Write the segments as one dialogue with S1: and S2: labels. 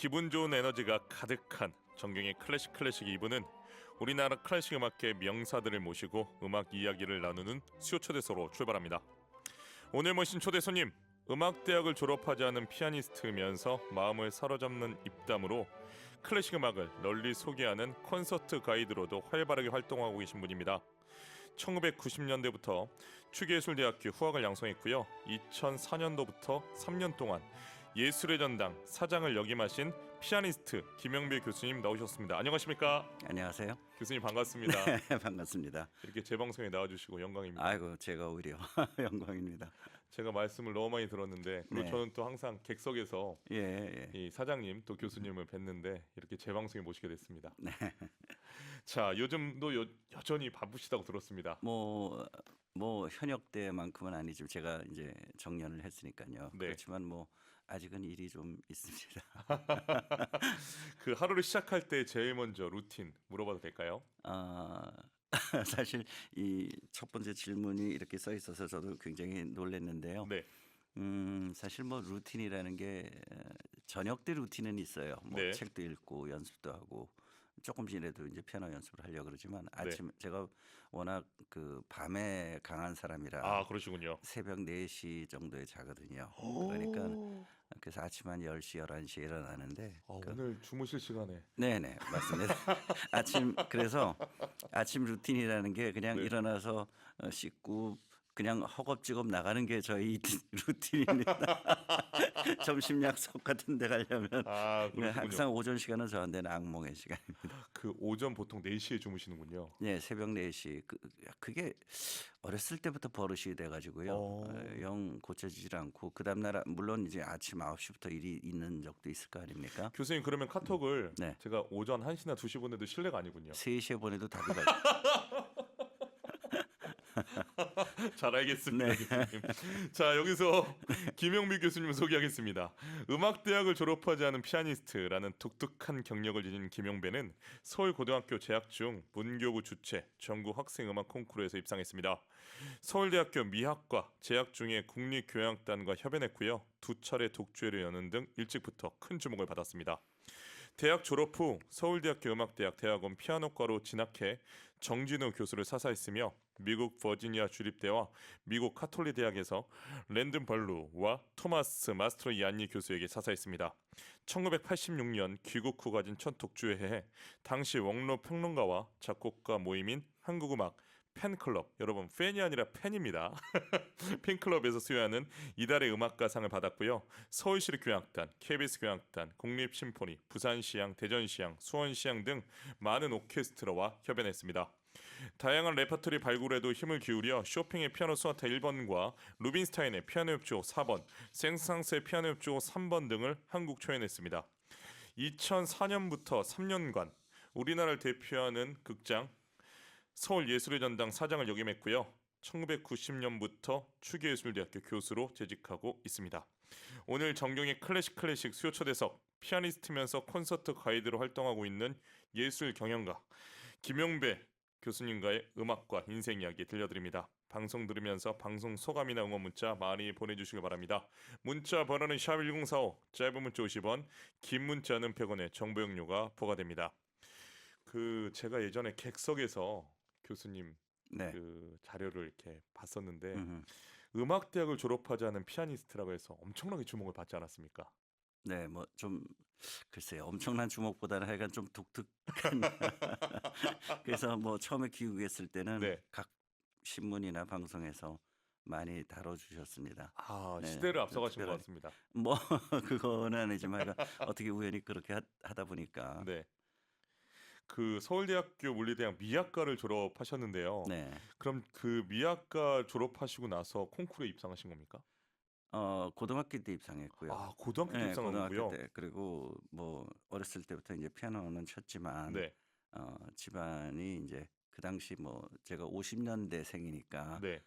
S1: 기분 좋은 에너지가 가득한 정경의 클래식 2부는 우리나라 클래식 음악계 명사들을 모시고 음악 이야기를 나누는 수요 초대서로 출발합니다. 오늘 모신 초대 손님, 음악대학을 졸업하지 않은 피아니스트면서 마음을 사로잡는 입담으로 클래식 음악을 널리 소개하는 콘서트 가이드로도 활발하게 활동하고 계신 분입니다. 1990년대부터 추계예술대학교 후학을 양성했고요. 2004년도부터 3년 동안 예술의 전당 사장을 역임하신 피아니스트 김영배 교수님 나오셨습니다. 안녕하십니까?
S2: 안녕하세요.
S1: 교수님 반갑습니다.
S2: 네, 반갑습니다.
S1: 이렇게 제 방송에 나와주시고 영광입니다.
S2: 아이고, 제가 오히려 영광입니다.
S1: 제가 말씀을 너무 많이 들었는데 그리고
S2: 네.
S1: 저는 또 항상 객석에서
S2: 예, 예.
S1: 이 사장님 또 교수님을 뵀는데 이렇게 제 방송에 모시게 됐습니다.
S2: 네.
S1: 자, 요즘도 여전히 바쁘시다고 들었습니다.
S2: 뭐 현역 때만큼은 아니지만 제가 이제 정년을 했으니까요.
S1: 네.
S2: 그렇지만 뭐 아직은 일이 좀 있습니다.
S1: 그 하루를 시작할 때 제일 먼저 루틴 물어봐도 될까요?
S2: 아, 사실 이 첫 번째 질문이 이렇게 써 있어서 저도 굉장히 놀랐는데요.
S1: 네,
S2: 사실 뭐 루틴이라는 게 저녁 때 루틴은 있어요. 뭐
S1: 네.
S2: 책도 읽고 연습도 하고 조금씩이라도 이제 피아노 연습을 하려고 그러지만
S1: 네.
S2: 아침 제가 워낙 그 밤에 강한 사람이라
S1: 아, 그러시군요.
S2: 새벽 4시 정도에 자거든요. 그러니까 그래서 아침 한 10시, 11시에 일어나는데
S1: 오늘 주무실 시간에
S2: 네네 맞습니다. 그래서 아침 루틴이라는 게 그냥
S1: 네.
S2: 일어나서 씻고 그냥 허겁지겁 나가는 게 저희 루틴입니다. 점심 약속 같은 데 가려면
S1: 아, 그러시군요.
S2: 항상 오전 시간은 저한테는 악몽의 시간입니다.
S1: 그 오전 보통 4시에 주무시는군요.
S2: 네, 새벽 4시. 그게 어렸을 때부터 버릇이 돼 가지고요. 영 고쳐지질 않고 그다음 날 물론 이제 아침 9시부터 일이 있는 적도 있을 거 아닙니까?
S1: 교수님 그러면 카톡을
S2: 네.
S1: 제가 오전 1시나 2시 보내도 실례가 아니군요.
S2: 3시에 보내도 답이 가요.
S1: 잘 알겠습니다,
S2: 네.
S1: 교수님. 자, 여기서 김영미 교수님을 소개하겠습니다. 음악대학을 졸업하지 않은 피아니스트라는 독특한 경력을 지닌 김영배는 서울고등학교 재학 중 문교부 주최 전국 학생음악 콩쿠르에서 입상했습니다. 서울대학교 미학과 재학 중에 국립교향악단과 협연했고요. 2차례 독주회를 여는 등 일찍부터 큰 주목을 받았습니다. 대학 졸업 후 서울대학교 음악대학 대학원 피아노과로 진학해 정진우 교수를 사사했으며 미국 버지니아 주립대와 미국 카톨리 대학에서 랜든 벌루와 토마스 마스트로이안니 교수에게 사사했습니다. 1986년 귀국 후 가진 첫 독주회에 당시 원로 평론가와 작곡가 모임인 한국음악 팬클럽, 여러분 팬이 아니라 팬입니다. 팬클럽에서 수여하는 이달의 음악가상을 받았고요. 서울시립 교향악단, KBS 교향악단, 국립심포니, 부산시향, 대전시향, 수원시향 등 많은 오케스트라와 협연했습니다. 다양한 레퍼토리 발굴에도 힘을 기울여 쇼팽의 피아노 소나타 1번과 루빈스타인의 피아노 협주오 4번, 생상스의 피아노 협주오 3번 등을 한국 초연했습니다. 2004년부터 3년간 우리나라를 대표하는 극장 서울예술의 전당 사장을 역임했고요. 1990년부터 추계예술대학교 교수로 재직하고 있습니다. 오늘 정경의 클래식 수요 초대석 피아니스트면서 콘서트 가이드로 활동하고 있는 예술 경영가 김영배 교수님과의 음악과 인생 이야기 들려드립니다. 방송 들으면서 방송 소감이나 응원 문자 많이 보내주시기 바랍니다. 문자 번호는 샵1045, 짧은 문자 50원, 긴 문자는 100원의 정보 용료가 부과됩니다. 제가 예전에 객석에서 교수님
S2: 네.
S1: 그 자료를 이렇게 봤었는데
S2: 음흠.
S1: 음악대학을 졸업하지 않은 피아니스트라고 해서 엄청나게 주목을 받지 않았습니까?
S2: 네, 뭐 좀 글쎄요. 엄청난 주목보다는 하여간 좀 독특한 그래서 뭐 처음에 귀국했을 때는
S1: 네.
S2: 각 신문이나 방송에서 많이 다뤄주셨습니다.
S1: 아,
S2: 네,
S1: 시대를 앞서가신 것
S2: 특별하게.
S1: 같습니다.
S2: 뭐 그거는 아니지만 하여간 어떻게 우연히 그렇게 하다 보니까
S1: 네. 그 서울대학교 물리대학 미학과를 졸업하셨는데요.
S2: 네.
S1: 그럼 그 미학과 졸업하시고 나서 콩쿠르에 입상하신 겁니까?
S2: 고등학교 때 입상했고요.
S1: 아, 고등학교 때
S2: 네,
S1: 입상한
S2: 고등학교
S1: 거고요.
S2: 때. 그리고 뭐 어렸을 때부터 이제 피아노는 쳤지만
S1: 네.
S2: 집안이 이제 그 당시 뭐 제가 50년대생이니까
S1: 네.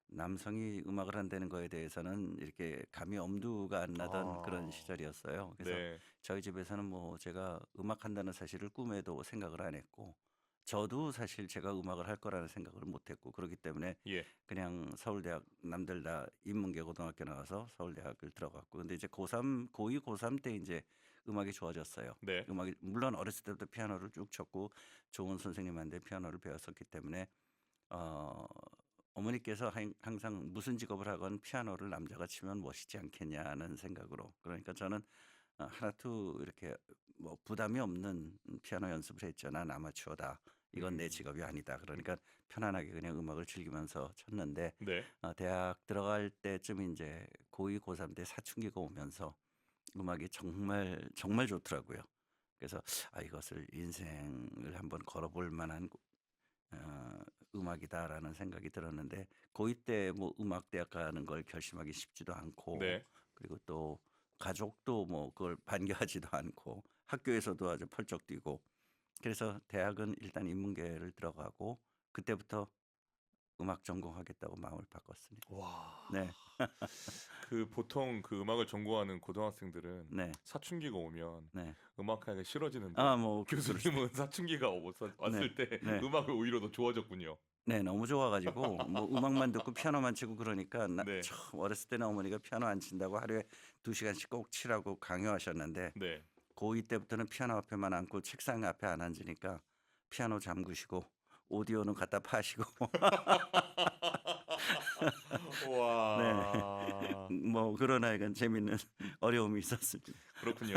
S2: 남성이 음악을 한다는 거에 대해서는 이렇게 감히 엄두가 안 나던 그런
S1: 아.
S2: 시절이었어요. 그래서
S1: 네.
S2: 저희 집에서는 뭐 제가 음악한다는 사실을 꿈에도 생각을 안 했고 저도 사실 제가 음악을 할 거라는 생각을 못 했고 그렇기 때문에
S1: 예.
S2: 그냥 서울대학 남들 다 인문계 고등학교 나와서 서울대학을 들어갔고 근데 이제 고3, 고2, 고3 때 이제 음악이 좋아졌어요.
S1: 네.
S2: 음악이 물론 어렸을 때부터 피아노를 쭉 쳤고 좋은 선생님한테 피아노를 배웠었기 때문에 어 어머니께서 항상 무슨 직업을 하건 피아노를 남자가 치면 멋있지 않겠냐는 생각으로 그러니까 저는 하나도 이렇게 뭐 부담이 없는 피아노 연습을 했죠. 난 아마추어다. 이건 내
S1: 음.
S2: 직업이 아니다. 그러니까 편안하게 그냥 음악을 즐기면서 쳤는데
S1: 네.
S2: 대학 들어갈 때쯤 이제 고2, 고3 때 사춘기가 오면서 음악이 정말 정말 좋더라고요. 그래서 이것을 인생을 한번 걸어볼 만한 어, 음악이다라는 생각이 들었는데 고2 때 뭐 음악대학 가는 걸 결심하기 쉽지도 않고
S1: 네.
S2: 그리고 또 가족도 뭐 그걸 반겨하지도 않고 학교에서도 아주 펄쩍 뛰고 그래서 대학은 일단 인문계를 들어가고 그때부터 음악 전공하겠다고 마음을 바꿨습니다.
S1: 와.
S2: 네,
S1: 그 보통 그 음악을 전공하는 고등학생들은
S2: 네,
S1: 사춘기가 오면
S2: 네.
S1: 음악하기가 싫어지는데
S2: 뭐 그럴 수,
S1: 교수님은 사춘기가
S2: 네,
S1: 왔을 때
S2: 네,
S1: 음악을 오히려 더 좋아졌군요.
S2: 네. 너무 좋아가지고 뭐 음악만 듣고 피아노만 치고 그러니까
S1: 네.
S2: 처음 어렸을 때는 어머니가 피아노 안 친다고 하루에 2시간씩 꼭 치라고 강요하셨는데
S1: 네.
S2: 고2 때부터는 피아노 앞에만 앉고 책상 앞에 안 앉으니까 피아노 잠그시고 오디오는 갖다 파시고 네.
S1: 와.
S2: 뭐 그런 약간 재밌는 어려움이 있었습니다.
S1: 그렇군요.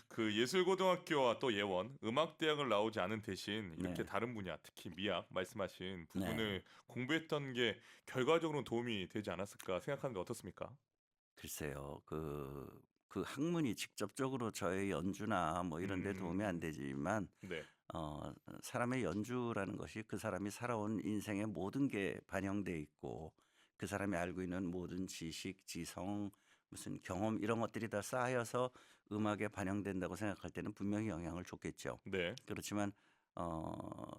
S1: 그 예술고등학교와 또 예원, 음악대학을 나오지 않은 대신 이렇게
S2: 네.
S1: 다른 분야, 특히 미학 말씀하신
S2: 네.
S1: 부분을 공부했던 게 결과적으로 도움이 되지 않았을까 생각하는데 어떻습니까?
S2: 글쎄요. 그 학문이 직접적으로 저의 연주나 뭐 이런 데 도움이 안
S1: 음.
S2: 되지만
S1: 네.
S2: 사람의 연주라는 것이 그 사람이 살아온 인생의 모든 게 반영돼 있고 그 사람이 알고 있는 모든 지식, 지성, 무슨 경험 이런 것들이 다 쌓여서 음악에 반영된다고 생각할 때는 분명히 영향을 줬겠죠.
S1: 네.
S2: 그렇지만 어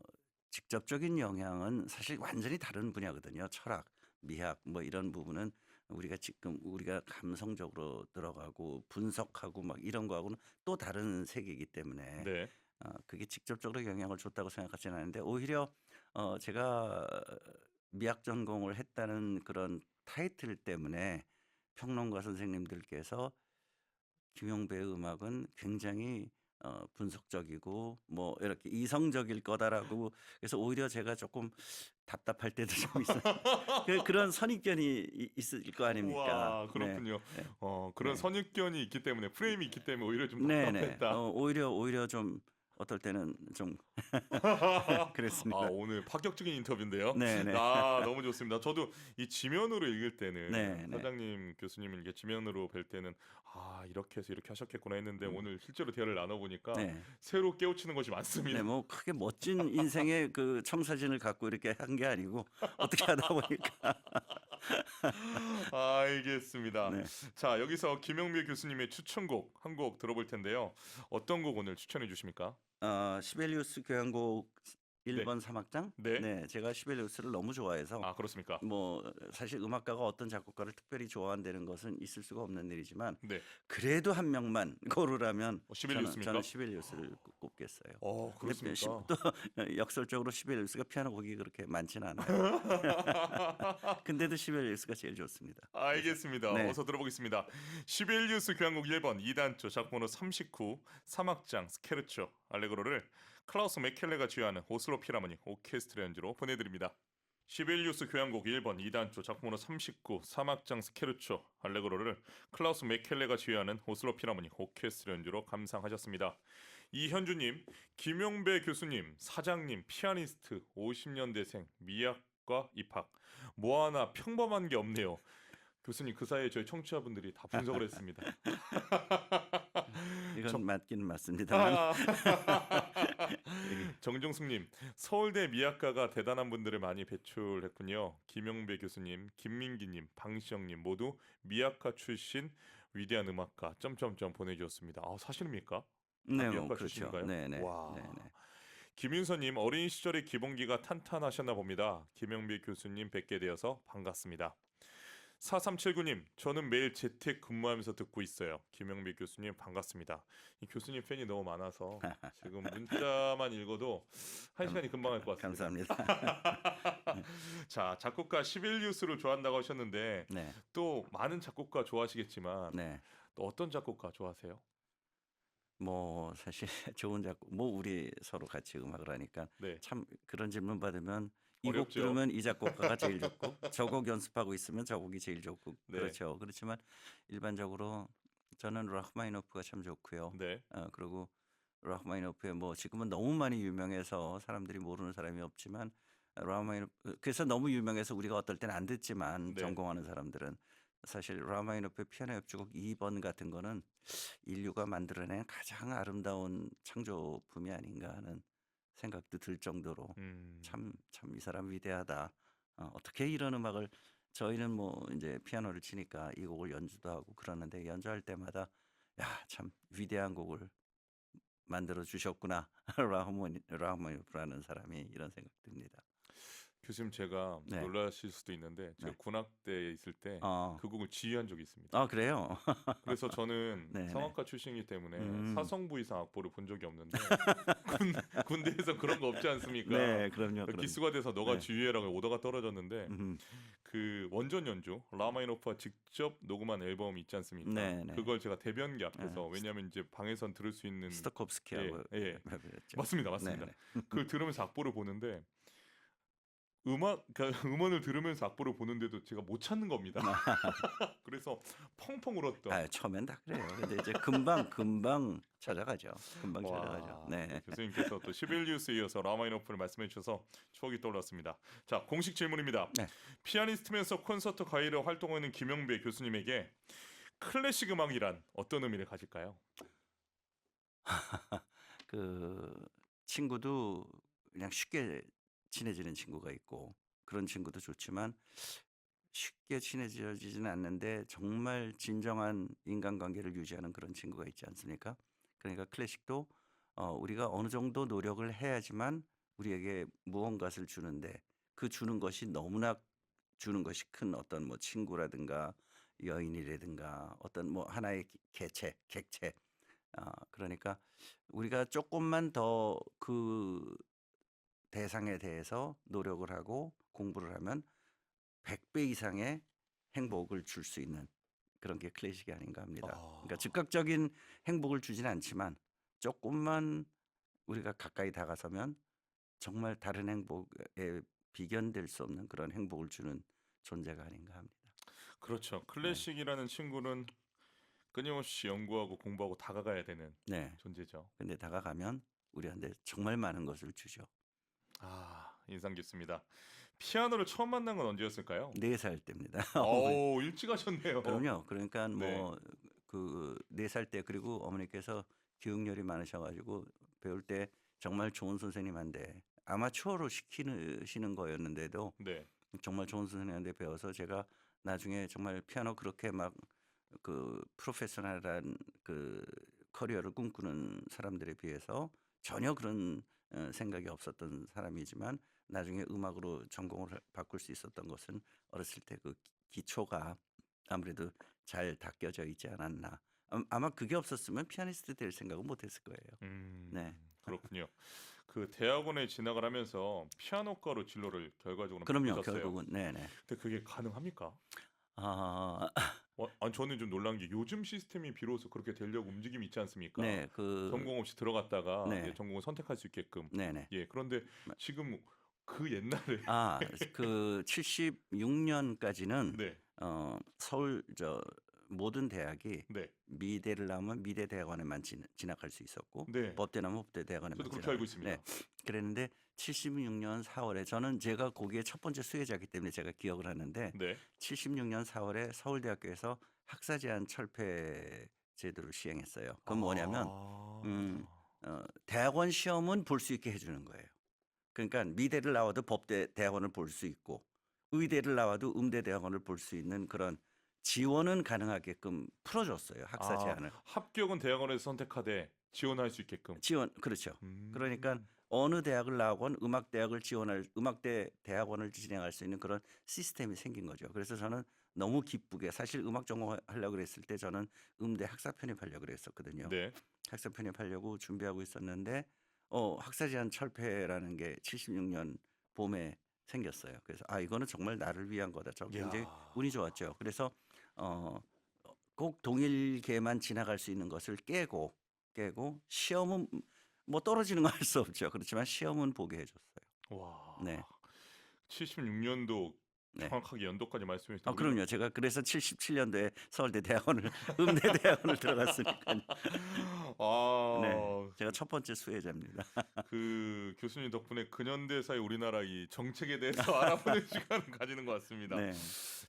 S2: 직접적인 영향은 사실 완전히 다른 분야거든요. 철학, 미학 뭐 이런 부분은 우리가 감성적으로 들어가고 분석하고 막 이런 거하고는 또 다른 세계이기 때문에
S1: 네.
S2: 그게 직접적으로 영향을 줬다고 생각하지는 않는데 오히려 제가 미학 전공을 했다는 그런 타이틀 때문에 평론가 선생님들께서 김용배의 음악은 굉장히 분석적이고 뭐 이렇게 이성적일 거다라고 그래서 오히려 제가 조금 답답할 때도 좀 있어요. 그런 선입견이 있을 거 아닙니까?
S1: 와,
S2: 네,
S1: 그렇군요.
S2: 네,
S1: 그런
S2: 네.
S1: 선입견이 있기 때문에 프레임이 있기 때문에 오히려 좀
S2: 네네.
S1: 답답했다.
S2: 오히려 좀 어떨 때는 좀 그랬습니다.
S1: 오늘 파격적인 인터뷰인데요.
S2: 네네.
S1: 너무 좋습니다. 저도 이 지면으로 읽을 때는
S2: 네네.
S1: 사장님 교수님을 이렇게 지면으로 뵐 때는 이렇게 해서 이렇게 하셨겠구나 했는데
S2: 음,
S1: 오늘 실제로 대화를 나눠보니까
S2: 네.
S1: 새로 깨우치는 것이
S2: 네,
S1: 많습니다.
S2: 뭐 크게 멋진 인생의 그 청사진을 갖고 이렇게 한 게 아니고 어떻게 하다 보니까
S1: 알겠습니다.
S2: 네.
S1: 자, 여기서 김영미 교수님의 추천곡 한 곡 들어볼 텐데요. 어떤 곡 오늘 추천해 주십니까?
S2: 시벨리우스 교향곡
S1: 네.
S2: 1번 사막장?
S1: 네.
S2: 네, 제가 시벨리우스를 너무 좋아해서
S1: 그렇습니까?
S2: 뭐 사실 음악가가 어떤 작곡가를 특별히 좋아한다는 것은 있을 수가 없는 일이지만
S1: 네.
S2: 그래도 한 명만 고르라면 저는
S1: 시벨리우스입니까?
S2: 시벨리우스를 꼽겠어요. 근데
S1: 그렇습니까?
S2: 또 역설적으로 시벨리우스가 피아노 곡이 그렇게 많지는 않아요. 근데도 시벨리우스가 제일 좋습니다. 그래서
S1: 알겠습니다.
S2: 네.
S1: 어서 들어보겠습니다. 시벨리우스 교향곡 1번 2단조 작번호 39 사막장 스케르초 알레그로를 클라우스 메켈레가 지휘하는 오슬로 필하모닉 오케스트라 연주로 보내드립니다. 시벨리우스 교향곡 1번 2단조 작번호 39 사막장 스케르초 알레그로를 클라우스 메켈레가 지휘하는 오슬로 필하모닉 오케스트라 연주로 감상하셨습니다. 이현주님, 김용배 교수님, 사장님, 피아니스트, 50년대생, 미학과 입학. 뭐 하나 평범한 게 없네요. 교수님 그 사이에 저희 청취자분들이 다 분석을 했습니다.
S2: 이건
S1: 정,
S2: 맞긴 맞습니다만
S1: 아,
S2: 이게
S1: 정종숙님, 서울대 미학과가 대단한 분들을 많이 배출했군요. 김용배 교수님, 김민기님, 방시영님 모두 미학과 출신 위대한 음악가 점점점 보내주셨습니다. 사실입니까? 다
S2: 네, 뭐
S1: 미학과
S2: 그렇죠.
S1: 출신인가요?
S2: 네네. 네네.
S1: 와. 김윤서님 어린 시절의 기본기가 탄탄하셨나 봅니다. 김영배 교수님 뵙게 되어서 반갑습니다. 4379님 저는 매일 재택 근무하면서 듣고 있어요. 김영배 교수님 반갑습니다. 이 교수님 팬이 너무 많아서 지금 문자만 읽어도 한
S2: 감,
S1: 시간이 금방 갈 것 같습니다.
S2: 감사합니다.
S1: 자, 작곡가 시빌리우스를 좋아한다고 하셨는데
S2: 네,
S1: 또 많은 작곡가 좋아하시겠지만
S2: 네.
S1: 또 어떤 작곡가 좋아하세요?
S2: 뭐 사실 좋은 작곡 뭐 우리 서로 같이 음악을 하니까
S1: 네.
S2: 참 그런 질문 받으면 이 곡
S1: 어렵죠.
S2: 들으면 이 작곡가가 제일 좋고 저 곡 연습하고 있으면 저 곡이 제일 좋고
S1: 네.
S2: 그렇죠. 그렇지만 일반적으로 저는 라흐마니노프가 참 좋고요.
S1: 네.
S2: 그리고 라흐마니노프의 뭐 지금은 너무 많이 유명해서 사람들이 모르는 사람이 없지만 라흐마니노프 그래서 너무 유명해서 우리가 어떨 때는 안 듣지만
S1: 네.
S2: 전공하는 사람들은 사실 라흐마니노프의 피아노 협주곡 2번 같은 거는 인류가 만들어낸 가장 아름다운 창조품이 아닌가 하는 생각도 들 정도로
S1: 음.
S2: 참 이 사람 위대하다. 어떻게 이런 음악을 저희는 뭐 이제 피아노를 치니까 이 곡을 연주도 하고 그러는데 연주할 때마다 '야 참 위대한 곡을 만들어 주셨구나. 라흐마니노프라는 사람이.' 이런 생각 듭니다.
S1: 교수님 제가
S2: 네.
S1: 놀라실 수도 있는데 제가
S2: 네.
S1: 군악대에 있을 때
S2: 어.
S1: 그 곡을 지휘한 적이 있습니다.
S2: 그래요?
S1: 그래서 저는
S2: 네네.
S1: 성악가 출신이기 때문에
S2: 음.
S1: 사성부 이상 악보를 본 적이 없는데 군 군대에서 그런 거 없지 않습니까?
S2: 네. 그럼요, 그럼요.
S1: 기수가 돼서 너가
S2: 네.
S1: 지휘해라고 오더가 떨어졌는데
S2: 음.
S1: 그 원전 연주 라마니노프가 직접 녹음한 앨범이 있지 않습니까?
S2: 네네.
S1: 그걸 제가 대변기
S2: 예.
S1: 앞에서 왜냐하면 이제 방에선 들을 수 있는 예,
S2: 스토캅스키하고
S1: 예.
S2: 협업했죠.
S1: 맞습니다. 맞습니다.
S2: 네네.
S1: 그걸 들으면서 악보를 보는데 그러니까 음원을 들으면서 악보를 보는데도 제가 못 찾는 겁니다. 그래서 펑펑 울었던
S2: 처음엔 다 그래요. 근데 이제 금방 찾아가죠. 금방 찾아가죠.
S1: 와, 네,
S2: 네.
S1: 교수님께서 또 시빌리우스에 이어서 라마니노프를 말씀해 주셔서 추억이 떠올랐습니다. 자, 공식 질문입니다.
S2: 네.
S1: 피아니스트면서 콘서트 가이드로 활동하고 있는 김영배 교수님에게 클래식 음악이란 어떤 의미를 가질까요?
S2: 그 친구도 그냥 쉽게 친해지는 친구가 있고 그런 친구도 좋지만 쉽게 친해지지는 않는데 정말 진정한 인간관계를 유지하는 그런 친구가 있지 않습니까? 그러니까 클래식도 우리가 어느 정도 노력을 해야지만 우리에게 무언가를 주는데 그 주는 것이 너무나 주는 것이 큰 어떤 뭐 친구라든가 여인이라든가 어떤 뭐 하나의 객체. 그러니까 우리가 조금만 더 그 대상에 대해서 노력을 하고 공부를 하면 100배 이상의 행복을 줄 수 있는 그런 게 클래식이 아닌가 합니다. 그러니까
S1: 아,
S2: 즉각적인 행복을 주지는 않지만 조금만 우리가 가까이 다가서면 정말 다른 행복에 비견될 수 없는 그런 행복을 주는 존재가 아닌가 합니다.
S1: 그렇죠.
S2: 네.
S1: 클래식이라는 친구는 끊임없이 연구하고 공부하고 다가가야 되는
S2: 네.
S1: 존재죠.
S2: 근데 다가가면 우리한테 정말 많은 것을 주죠.
S1: 아, 인상 깊습니다. 피아노를 처음 만난 건 언제였을까요?
S2: 4살 때입니다.
S1: 일찍 하셨네요.
S2: 그럼요. 그러니까
S1: 네.
S2: 뭐 그 4살 때 그리고 어머니께서 기억력이 많으셔 가지고 배울 때 정말 좋은 선생님한테 아마추어로 시키시는 거였는데도
S1: 네.
S2: 정말 좋은 선생님한테 배워서 제가 나중에 정말 피아노 그렇게 막 그 프로페셔널한 그 커리어를 꿈꾸는 사람들에 비해서 전혀 그런 생각이 없었던 사람이지만 나중에 음악으로 전공을 바꿀 수 있었던 것은 어렸을 때 그 기초가 아무래도 잘 닦여져 있지 않았나. 아마 그게 없었으면 피아니스트 될 생각은 못 했을 거예요. 네.
S1: 그렇군요. 그 대학원에 진학을 하면서 피아노과로 진로를 결과적으로
S2: 그럼요.
S1: 바꾸셨어요.
S2: 결국은 네네.
S1: 근데 그게 가능합니까?
S2: 아
S1: 아니 저는 좀 놀란 게 요즘 시스템이 비로소 그렇게 되려고 움직임이 있지 않습니까?
S2: 네.
S1: 전공 없이 들어갔다가 이제
S2: 네.
S1: 전공을 선택할 수 있게끔.
S2: 네네.
S1: 예. 그런데
S2: 마
S1: 지금 그 옛날에
S2: 그 76 년까지는
S1: 네.
S2: 서울 모든 대학이
S1: 네.
S2: 미대를 나오면 미대 대학원에만 진학할 수 있었고
S1: 네.
S2: 법대 나오면 법대 대학원에만
S1: 저도 그렇게 알고
S2: 네.
S1: 있습니다.
S2: 그랬는데 76년 4 월에 저는 제가 거기에 첫 번째 수혜자이기 때문에 제가 기억을 하는데
S1: 네.
S2: 76년 4 월에 서울대학교에서 학사 제한 철폐 제도를 시행했어요. 그건 뭐냐면 음
S1: 아.
S2: 대학원 시험은 볼 수 있게 해 주는 거예요. 그러니까 미대를 나와도 법대 대학원을 볼 수 있고 의대를 나와도 음대 대학원을 볼 수 있는 그런 지원은 가능하게끔 풀어 줬어요, 학사
S1: 아,
S2: 제한을.
S1: 합격은 대학원에서 선택하되 지원할 수 있게끔.
S2: 그렇죠. 그러니까
S1: 음.
S2: 어느 대학을 나오건 음악대 대학원을 진행할 수 있는 그런 시스템이 생긴 거죠. 그래서 저는 너무 기쁘게 사실 음악 전공하려고 그랬을 때 저는 음대 학사 편입하려고 그랬었거든요.
S1: 네.
S2: 학사 편입하려고 준비하고 있었는데 학사 제한 철폐라는 게 76년 봄에 생겼어요. 그래서 '아 이거는 정말 나를 위한 거다.' 저 굉장히
S1: 야.
S2: 운이 좋았죠. 그래서 꼭 동일계만 지나갈 수 있는 것을 깨고 깨고 시험은 뭐 떨어지는 거 할 수 없죠. 그렇지만 시험은 보게 해 줬어요.
S1: 와.
S2: 네.
S1: 76년도
S2: 네.
S1: 정확하게 연도까지 말씀해 주셨는데 우리가
S2: 그럼요. 제가 그래서 77 년도에 서울대 대학원을 음대대학원을 들어갔으니까요. 네.
S1: 아
S2: 제가 첫 번째 수혜자입니다.
S1: 그 교수님 덕분에 근현대사의 우리나라 이 정책에 대해서 알아보는 시간을 가지는 것 같습니다.
S2: 네.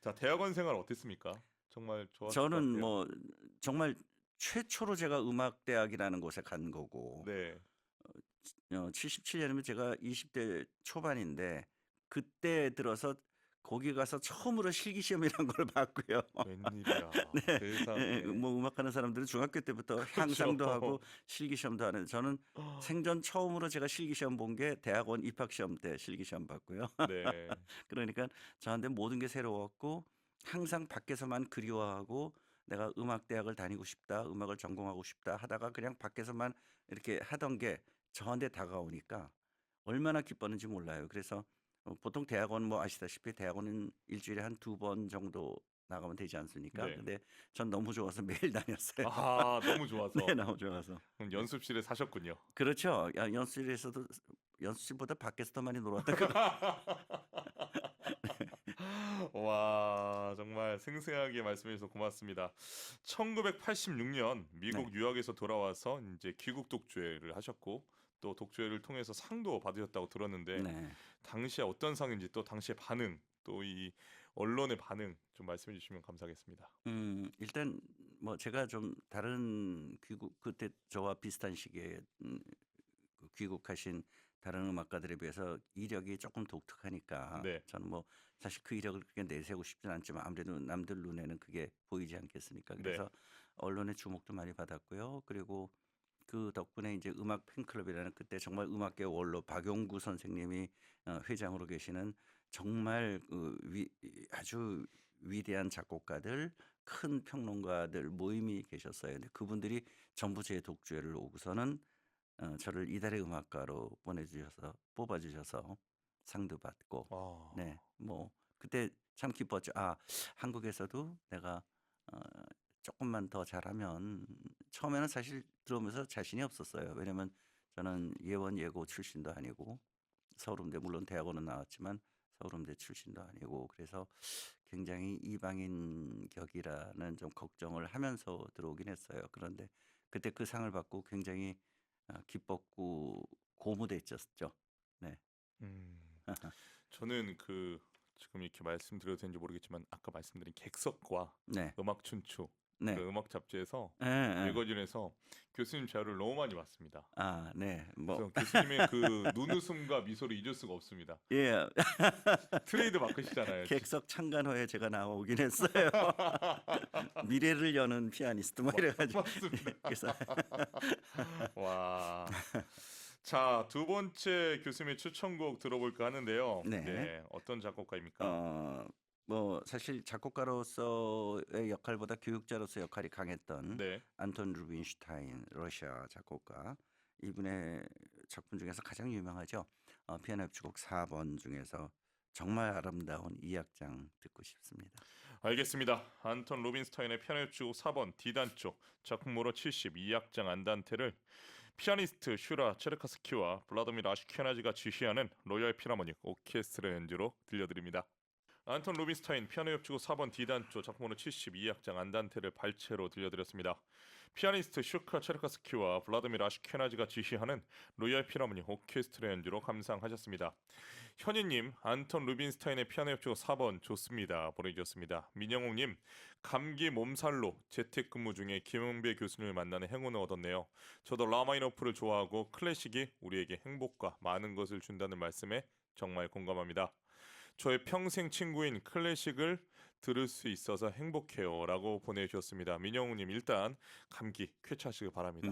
S1: 자, 대학원 생활 어땠습니까? 정말 좋았을 것
S2: 저는
S1: 같아요.
S2: 뭐 정말 최초로 제가 음악대학이라는 곳에 간 거고
S1: 네.
S2: 77 년이면 제가 20대 초반인데 그때 들어서 거기 가서 처음으로 실기시험이라는 걸 봤고요.
S1: 웬일이야.
S2: 네.
S1: 세상에.
S2: 뭐 음악하는 사람들은 중학교 때부터
S1: 그렇죠.
S2: 향상도 하고 실기시험도 하는 저는 생전 처음으로 제가 실기시험 본 게 대학원 입학시험 때 실기시험 봤고요.
S1: 네.
S2: 그러니까 저한테 모든 게 새로웠고 항상 밖에서만 그리워하고 내가 음악대학을 다니고 싶다, 음악을 전공하고 싶다 하다가 그냥 밖에서만 이렇게 하던 게 저한테 다가오니까 얼마나 기뻤는지 몰라요. 그래서 보통 대학원 뭐 아시다시피 대학원은 일주일에 한 2번 정도 나가면 되지 않습니까?
S1: 네.
S2: 근데 전 너무 좋아서 매일 다녔어요.
S1: 아, 너무 좋아서.
S2: 네, 너무 좋아서.
S1: 그럼 연습실에 사셨군요.
S2: 그렇죠. 연습실에서도 연습실보다 밖에서 더 많이 놀았던 것
S1: 와, 정말 생생하게 말씀해 주셔서 고맙습니다. 1986년
S2: 네.
S1: 미국 유학에서 돌아와서 이제 귀국 독주회를 하셨고 또 독주회를 통해서 상도 받으셨다고 들었는데
S2: 네.
S1: 당시에 어떤 상인지 또 당시의 반응 또 이 언론의 반응 좀 말씀해 주시면 감사하겠습니다.
S2: 일단 뭐 제가 좀 다른 귀국 그때 저와 비슷한 시기에 그 귀국하신 다른 음악가들에 비해서 이력이 조금 독특하니까
S1: 네.
S2: 저는 뭐 사실 그 이력을 그렇게 내세우고 싶지는 않지만 아무래도 남들 눈에는 그게 보이지 않겠습니까?
S1: 네.
S2: 그래서 언론의 주목도 많이 받았고요. 그리고 그 덕분에 이제 음악 팬클럽이라는 그때 정말 음악계 원로 박용구 선생님이 회장으로 계시는 정말 아주 위대한 작곡가들, 큰 평론가들 모임이 계셨어요. 근데 그분들이 전부 제 독주회를 오고서는 저를 이달의 음악가로 보내주셔서 뽑아주셔서 상도 받고
S1: 아.
S2: 네, 뭐 그때 참 기뻤죠. 아, 한국에서도 내가 어, 조금만 더 잘하면 처음에는 사실 들어오면서 자신이 없었어요. 왜냐면 저는 예원 예고 출신도 아니고 서울음대 물론 대학원은 나왔지만 서울음대 출신도 아니고 그래서 굉장히 이방인 격이라는 좀 걱정을 하면서 들어오긴 했어요. 그런데 그때 그 상을 받고 굉장히 기뻤고 고무됐었죠. 네.
S1: 음. 저는 그 지금 이렇게 말씀드려도 되는지 모르겠지만 아까 말씀드린 객석과
S2: 네.
S1: 음악 춘추
S2: 네.
S1: 그 음악 잡지에서
S2: 예, 예.
S1: 매거진에서 교수님 자료를 너무 많이 봤습니다.
S2: 아, 네. 뭐
S1: 그래서 교수님의 그 눈웃음과 미소를 잊을 수가 없습니다.
S2: 예.
S1: 트레이드 마크시잖아요.
S2: 객석 창간호에 제가 나오긴 했어요. 미래를 여는 피아니스트 뭐 이래가지고
S1: 맞습니다.
S2: 그래서
S1: 와. 자, 두 번째 교수님의 추천곡 들어볼까 하는데요.
S2: 네.
S1: 네, 어떤 작곡가입니까?
S2: 뭐 사실 작곡가로서의 역할보다 교육자로서 역할이 강했던
S1: 네.
S2: 안톤 루빈슈타인 러시아 작곡가 이분의 작품 중에서 가장 유명하죠. 피아노 협주곡 4번 중에서 정말 아름다운 이 악장 듣고 싶습니다.
S1: 알겠습니다. 안톤 로빈스타인의 피아노 협주곡 4번 D단조 작품으로 72악장 안단테를 피아니스트 슈라 체르카스키와 블라드미르 아슈케나지가 지휘하는 로열 필하모닉 오케스트라 연주로 들려드립니다. 안톤 루빈스타인 피아노 협주곡 4번 D단조 작품으로 72악장 안단테를 발췌로 들려드렸습니다. 피아니스트 슈카 체르카스키와 블라드미르 아슈케나지가 지휘하는 로열 필하모닉 오케스트라 연주로 감상하셨습니다. 현희님, 안톤 루빈스타인의 피아노 협주곡 4번 좋습니다. 보내주셨습니다. 민영웅님, 감기 몸살로 재택근무 중에 김용배 교수님을 만나는 행운을 얻었네요. 저도 라마니노프를 좋아하고 클래식이 우리에게 행복과 많은 것을 준다는 말씀에 정말 공감합니다. 저의 평생 친구인 클래식을 들을 수 있어서 행복해요 라고 보내주셨습니다. 민영우님 일단 감기 쾌차하시길 바랍니다.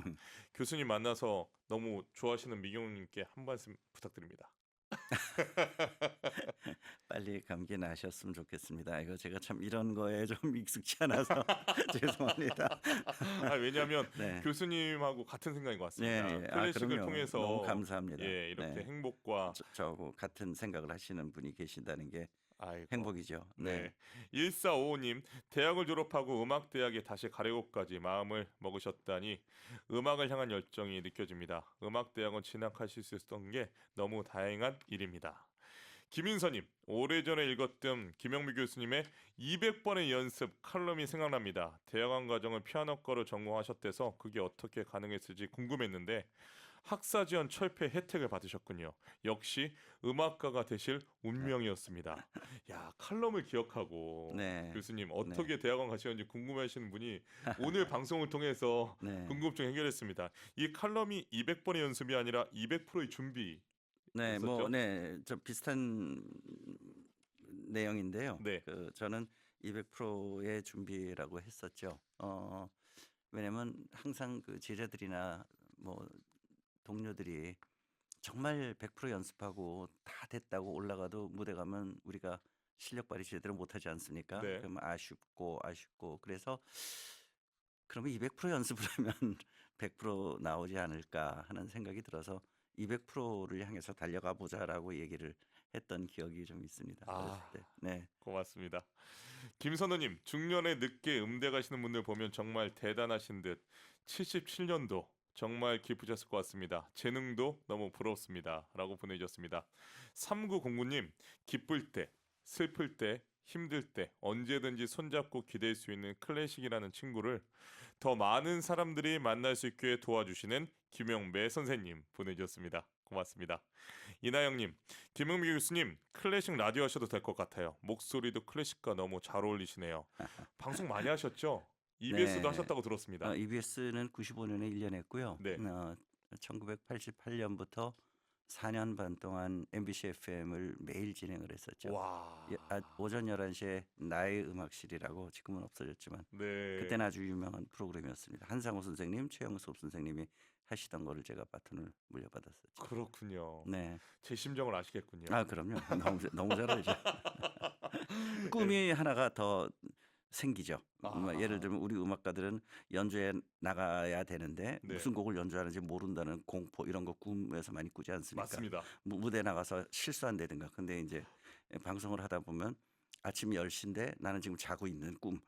S1: 교수님 만나서 너무 좋아하시는 민영우님께 한 말씀 부탁드립니다.
S2: 빨리 감기 나셨으면 좋겠습니다. 이거 제가 참 이런 거에 좀 익숙치 않아서 죄송합니다.
S1: 왜냐하면
S2: 네.
S1: 교수님하고 같은 생각인 것 같습니다.
S2: 네,
S1: 클래식을
S2: 그럼요.
S1: 통해서
S2: 너무 감사합니다.
S1: 예, 이렇게
S2: 네.
S1: 행복과
S2: 저하고 같은 생각을 하시는 분이 계신다는 게
S1: 아이고.
S2: 행복이죠. 네.
S1: 네. 1455님, 대학을 졸업하고 음악대학에 다시 가려고까지 마음을 먹으셨다니 음악을 향한 열정이 느껴집니다. 음악대학원 진학하실 수 있었던 게 너무 다행한 일입니다. 김인서님, 오래전에 읽었던 김영미 교수님의 200번의 연습 칼럼이 생각납니다. 대학원 과정을 피아노과로 전공하셨대서 그게 어떻게 가능했을지 궁금했는데 학사지원 철폐 혜택을 받으셨군요. 역시 음악가가 되실
S2: 네.
S1: 운명이었습니다. 야, 칼럼을 기억하고
S2: 네.
S1: 교수님
S2: 네.
S1: 어떻게 대학원 가시는지 궁금해하시는 분이 오늘 방송을 통해서
S2: 네.
S1: 궁금증 해결했습니다. 이 칼럼이 200번의 연습이 아니라 200%의 준비였었죠?
S2: 네. 좀 비슷한 내용인데요.
S1: 네,
S2: 저는 200%의 준비라고 했었죠. 왜냐면 항상 그 제자들이나 뭐 동료들이 정말 100% 연습하고 다 됐다고 올라가도 무대 가면 우리가 실력 발휘 제대로 못하지 않습니까?
S1: 네.
S2: 그러면 아쉽고 그래서 그러면 200% 연습을 하면 100% 나오지 않을까 하는 생각이 들어서 200%를 향해서 달려가 보자라고 얘기를 했던 기억이 좀 있습니다. 어렸을
S1: 아,
S2: 때. 네.
S1: 고맙습니다. 김선우님, 중년에 늦게 음대 가시는 분들 보면 정말 대단하신 듯 77년도 정말 기쁘셨을 것 같습니다. 재능도 너무 부럽습니다. 라고 보내주셨습니다. 3909님, 기쁠 때, 슬플 때, 힘들 때 언제든지 손잡고 기댈 수 있는 클래식이라는 친구를 더 많은 사람들이 만날 수 있게 도와주시는 김영배 선생님 보내주셨습니다. 고맙습니다. 이나영님, 김흥미 교수님, 클래식 라디오 하셔도 될 것 같아요. 목소리도 클래식과 너무 잘 어울리시네요. 방송 많이 하셨죠? EBS도
S2: 네.
S1: 하셨다고 들었습니다.
S2: EBS는 95년에 1년 했고요.
S1: 네.
S2: 1988년부터 4년 반 동안 MBC FM을 매일 진행을 했었죠.
S1: 와.
S2: 오전 11시에 나의 음악실이라고 지금은 없어졌지만
S1: 네.
S2: 그때는 아주 유명한 프로그램이었습니다. 한상우 선생님, 최영섭 선생님이 하시던 거를 제가 바톤을 물려받았었죠.
S1: 그렇군요.
S2: 네.
S1: 제 심정을 아시겠군요.
S2: 그럼요. 너무 잘 알죠. 꿈이 하나가 더 생기죠. 예를
S1: 아,
S2: 들면 우리 음악가들은 연주에 나가야 되는데
S1: 네.
S2: 무슨 곡을 연주하는지 모른다는 공포 이런 거 꿈에서 많이 꾸지 않습니까?
S1: 맞습니다.
S2: 무대에 나가서 실수한다든가. 근데 이제 방송을 하다 보면 아침 10시인데 나는 지금 자고 있는 꿈.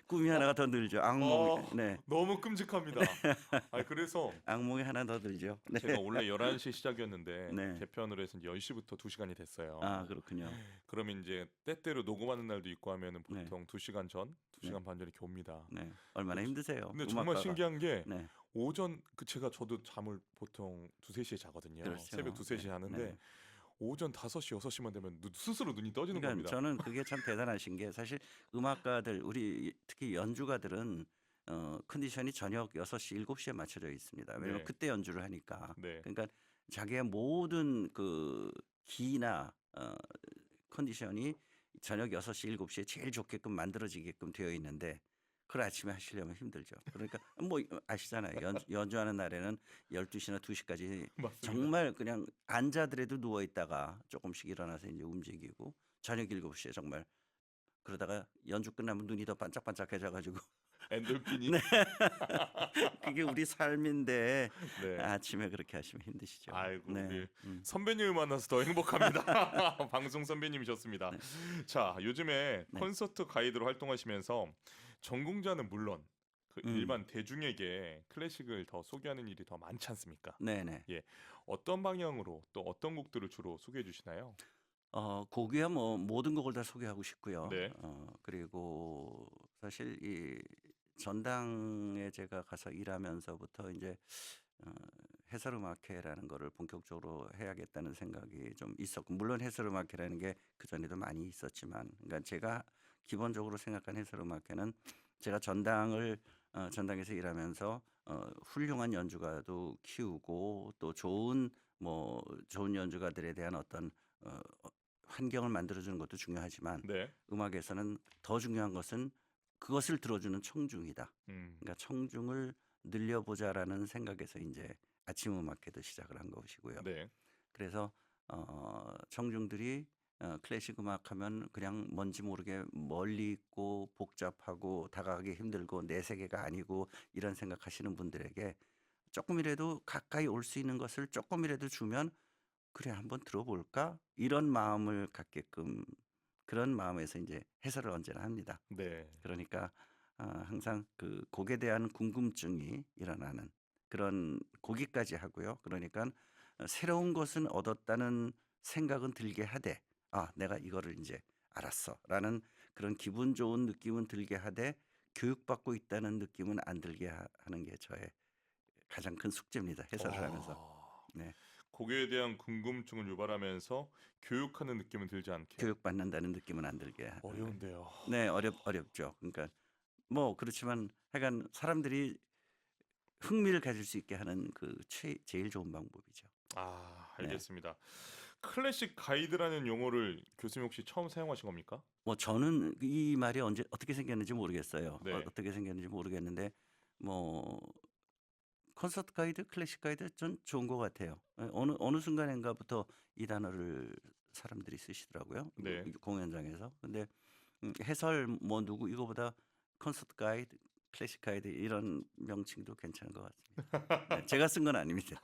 S2: 꿈이 하나가 더 늘죠. 네.
S1: 너무 끔찍합니다. 그래서
S2: 악몽이 하나 더 들죠. 네.
S1: 제가 원래 11시 시작이었는데
S2: 네.
S1: 개편으로 해서 10시부터 2시간이 됐어요.
S2: 그렇군요.
S1: 그러면 이제 때때로 녹음하는 날도 있고 하면은
S2: 네.
S1: 보통 2시간 전, 2시간 반 전에 이렇게 옵니다.
S2: 네. 얼마나 힘드세요.
S1: 근데 정말
S2: 음악가가.
S1: 신기한 게
S2: 네.
S1: 오전 저도 잠을 보통 2-3시에 자거든요.
S2: 그렇죠.
S1: 새벽 2-3시에
S2: 네.
S1: 하는데
S2: 네.
S1: 오전 5시, 6시만 되면 스스로 눈이 떠지는
S2: 그러니까
S1: 겁니다.
S2: 저는 그게 참 대단하신 게 사실 음악가들 우리 특히 연주가들은 컨디션이 저녁 6시, 7시에 맞춰져 있습니다. 왜냐면
S1: 네.
S2: 그때 연주를 하니까.
S1: 네.
S2: 그러니까 자기의 모든 그 기나 컨디션이 저녁 6시, 7시에 제일 좋게끔 만들어지게끔 되어 있는데 그걸 아침에 하시려면 힘들죠. 그러니까 뭐 아시잖아요. 연주하는 날에는 12시나 2시까지
S1: 맞습니다.
S2: 정말 그냥 앉아더라도 누워 있다가 조금씩 일어나서 이제 움직이고 저녁 7시에 정말 그러다가 연주 끝나면 눈이 더 반짝반짝해져 가지고
S1: 엔돌핀이
S2: 네. 그게 우리 삶인데
S1: 네.
S2: 아침에 그렇게 하시면 힘드시죠.
S1: 아이고,
S2: 네.
S1: 우리 선배님을 만나서 더 행복합니다. 방송 선배님이셨습니다. 자, 요즘에
S2: 네.
S1: 콘서트 가이드로 활동하시면서 전공자는 물론 그 일반 대중에게 클래식을 더 소개하는 일이 더 많지 않습니까?
S2: 네네.
S1: 어떤 방향으로 또 어떤 곡들을 주로 소개해 주시나요?
S2: 곡이야 뭐 모든 곡을 다 소개하고 싶고요.
S1: 네.
S2: 그리고 사실 이 전당에 제가 가서 일하면서부터 이제 해설음악회라는 거를 본격적으로 해야겠다는 생각이 좀 있었고 물론 해설음악회라는 게 그전에도 많이 있었지만 그러니까 제가 기본적으로 생각한 해설음악회는 제가 전당에서 일하면서 훌륭한 연주가도 키우고 또 좋은 연주가들에 대한 어떤 환경을 만들어주는 것도 중요하지만
S1: 네.
S2: 음악에서는 더 중요한 것은 그것을 들어주는 청중이다.
S1: 음.
S2: 그러니까 청중을 늘려보자라는 생각에서 이제 아침 음악회도 시작을 한 것이고요.
S1: 네.
S2: 그래서 청중들이 클래식 음악하면 그냥 뭔지 모르게 멀리 있고 복잡하고 다가가기 힘들고 내 세계가 아니고 이런 생각하시는 분들에게 조금이라도 가까이 올 수 있는 것을 조금이라도 주면 '그래 한번 들어볼까?' 이런 마음을 갖게끔 그런 마음에서 이제 해설을 언제나 합니다.
S1: 네.
S2: 그러니까 항상 그 곡에 대한 궁금증이 일어나는 그런 거기까지 하고요. 그러니까 새로운 것은 얻었다는 생각은 들게 하되 '아 내가 이거를 이제 알았어.'라는 그런 기분 좋은 느낌은 들게 하되 교육받고 있다는 느낌은 안 들게 하는 게 저의 가장 큰 숙제입니다, 해설을 하면서.
S1: 아.
S2: 네.
S1: 곡에 대한 궁금증을 유발하면서 교육하는 느낌은 들지 않게.
S2: 교육받는다는 느낌은 안 들게 하는 거예요.
S1: 어려운데요.
S2: 네. 어렵죠. 그러니까 뭐 그렇지만 하여간 사람들이 흥미를 가질 수 있게 하는 그 제일 좋은 방법이죠.
S1: 아,
S2: 네.
S1: 알겠습니다. 클래식 가이드라는 용어를 교수님 혹시 처음 사용하신 겁니까?
S2: 뭐 저는 이 말이 언제 어떻게 생겼는지 모르겠어요.
S1: 네.
S2: 어떻게 생겼는지 모르겠는데 뭐 콘서트 가이드, 클래식 가이드 전 좋은 것 같아요. 예 어느 순간인가부터 이 단어를 사람들이 쓰시더라고요,
S1: 네.
S2: 이 공연장에서. 근데 해설 뭐 누구 이거보다 콘서트 가이드, 클래식 가이드 이런 명칭도 괜찮은 것 같습니다. 네. 제가 쓴 건 아닙니다.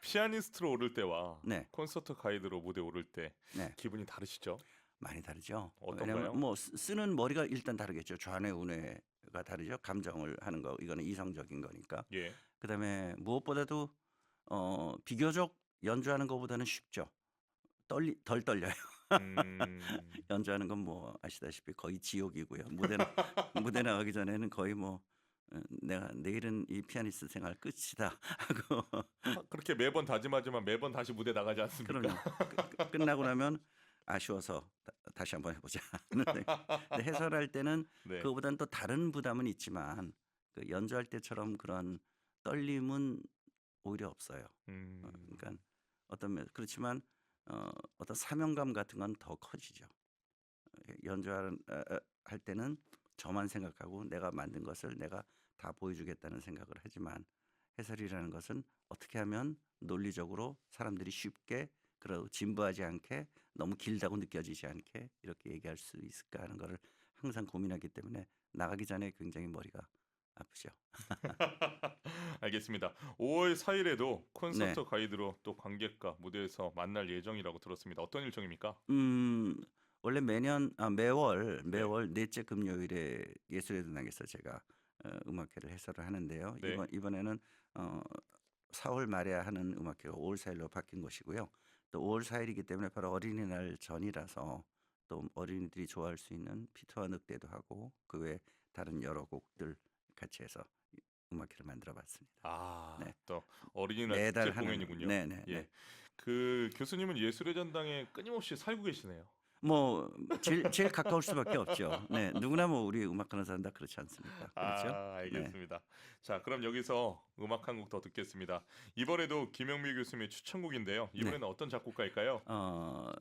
S1: 피아니스트로 오를 때와
S2: 네.
S1: 콘서트 가이드로 무대 오를 때
S2: 네.
S1: 기분이 다르시죠?
S2: 많이 다르죠. 왜냐면
S1: 어떤가요?
S2: 뭐 쓰는 머리가 일단 다르겠죠. 좌뇌 우뇌가 다르죠. 감정을 하는 거 이거는 이성적인 거니까.
S1: 예.
S2: 그다음에 무엇보다도 비교적 연주하는 것보다는 쉽죠. 떨리 덜 떨려요.
S1: 음.
S2: 연주하는 건 뭐 아시다시피 거의 지옥이고요. 무대 나가기 전에는 거의 뭐 '내가 내일은 이 피아니스트 생활 끝이다.' 하고
S1: 그렇게 매번 다짐하지만 매번 다시 무대 나가지 않습니까?
S2: 그럼요. 끝나고 나면 아쉬워서 다시 한번 해 보자. 근데 해설할 때는
S1: 네.
S2: 그거보다는 또 다른 부담은 있지만 그 연주할 때처럼 그런 떨림은 오히려 없어요.
S1: 음.
S2: 그러니까 그렇지만 어떤 사명감 같은 건 더 커지죠. 연주할 할 때는 저만 생각하고 내가 만든 것을 내가 다 보여주겠다는 생각을 하지만 해설이라는 것은 어떻게 하면 논리적으로 사람들이 쉽게 그리고 진부하지 않게 너무 길다고 느껴지지 않게 이렇게 얘기할 수 있을까 하는 거를 항상 고민하기 때문에 나가기 전에 굉장히 머리가 아프죠.
S1: 알겠습니다. 5월 4일에도
S2: 네.
S1: 콘서트 가이드로 또 관객과 무대에서 만날 예정이라고 들었습니다. 어떤 일정입니까?
S2: 원래
S1: 네.
S2: 매월 넷째 금요일에 예술의 전당에서 제가 음악회를 해설을 하는데요.
S1: 네.
S2: 이번에는 어 4월 말에 하는 음악회가 5월 4 일로 바뀐 것이고요. 또 5월 4 일이기 때문에 바로 어린이날 전이라서 또 어린이들이 좋아할 수 있는 피터와 늑대도 하고 그 외에 다른 여러 곡들 같이 해서 이 음악회를 만들어 봤습니다.
S1: 아,
S2: 네.
S1: 또 어린이날
S2: 매달
S1: 특집
S2: 하는
S1: 공연이군요.
S2: 네네네.
S1: 예. 그 교수님은 예술의 전당에 끊임없이 살고 계시네요.
S2: 뭐 제일 가까울 수밖에 없죠. 네. 누구나 뭐 우리 음악하는 사람 다 그렇지 않습니까? 그렇죠?
S1: 아,
S2: 네.
S1: 알겠습니다. 자, 그럼 여기서 음악 한 곡 더 듣겠습니다. 이번에도 김영미 교수님의 추천곡인데요.
S2: 네.
S1: 이번에는 어떤 작곡가일까요?
S2: 어